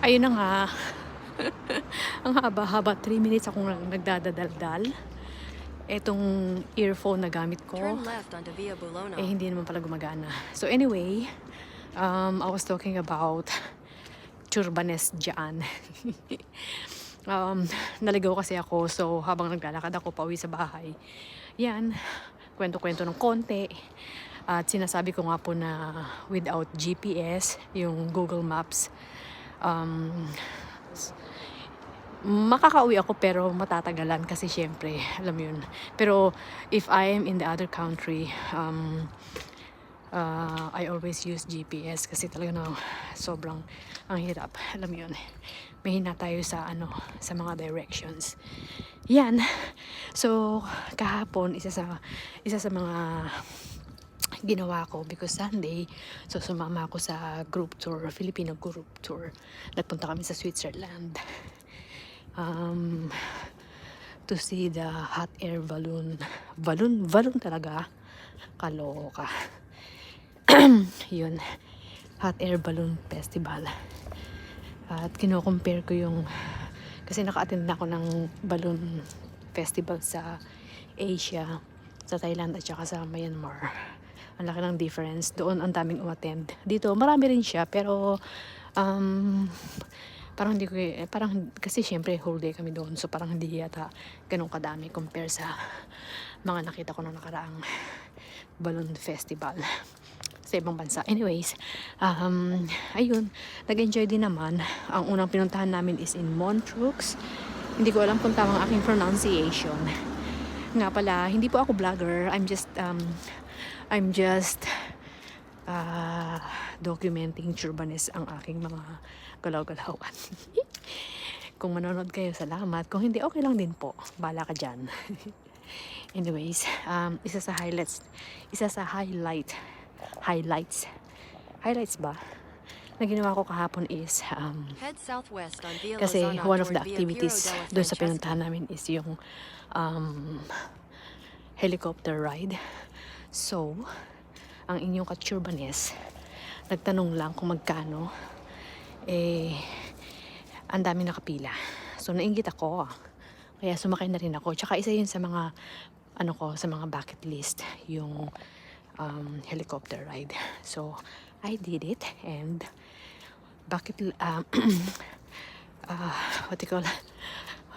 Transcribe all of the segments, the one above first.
Ayun na nga. Ang haba-haba, 3 minutes akong nagdadaldal. Etong earphone na gamit ko, Turn left onto Via Bulona. hindi naman pala gumagana. So anyway, I was talking about Churbanes dyan. Naligaw kasi ako, so habang naglalakad ako pauwi sa bahay, yan, kwento-kwento ng konti. At sinasabi ko nga po na without GPS, yung Google Maps, makakauwi ako pero matatagalan kasi syempre, alam yun. Pero if I am in the other country, I always use GPS kasi talaga na sobrang ang hirap, alam yun. Mahina tayo sa sa mga directions. Yan. So kahapon isa sa mga ginawa ko because Sunday, so sumama ako sa group tour, Filipino group tour. Nagpunta kami sa Switzerland. To see the hot air balloon talaga, kaloka. Yun, hot air balloon festival. At kino-compare ko yung, kasi naka-attend na ako ng balloon festival sa Asia, sa Thailand at saka sa Myanmar. Ang laki ng difference. Doon ang daming umattend. Dito marami rin siya pero parang hindi ko kasi syempre whole day kami doon, so parang hindi yata ganun kadami compare sa mga nakita ko na nakaraang balloon festival sa ibang bansa. Anyways, ayun, nag-enjoy din naman. Ang unang pinuntahan namin is in Montreux. Hindi ko alam kung tamang aking pronunciation. Nga pala, hindi po ako vlogger. I'm just documenting Churbanes ang aking mga galaw-galawan. Kung manonood kayo, salamat. Kung hindi, okay lang din po. Bala ka dyan. Anyways, isa sa highlights ba na ginawa ko kahapon is Head southwest on Via kasi Lozana one of the toward Via activities Piero della doon sa Francesca. pinuntahan namin is yung helicopter ride. So ang inyong ka-Churbanes nagtanong lang kung magkano, ang dami nakapila. So nainggit ako, kaya sumakay na rin ako. Tsaka isa yun sa mga sa mga bucket list, yung helicopter ride. So I did it, and what do you call,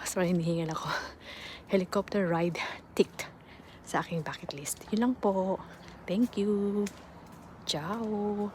sorry, hinihingal ako. Helicopter ride ticked sa aking bucket list. Yun lang po. Thank you. Ciao.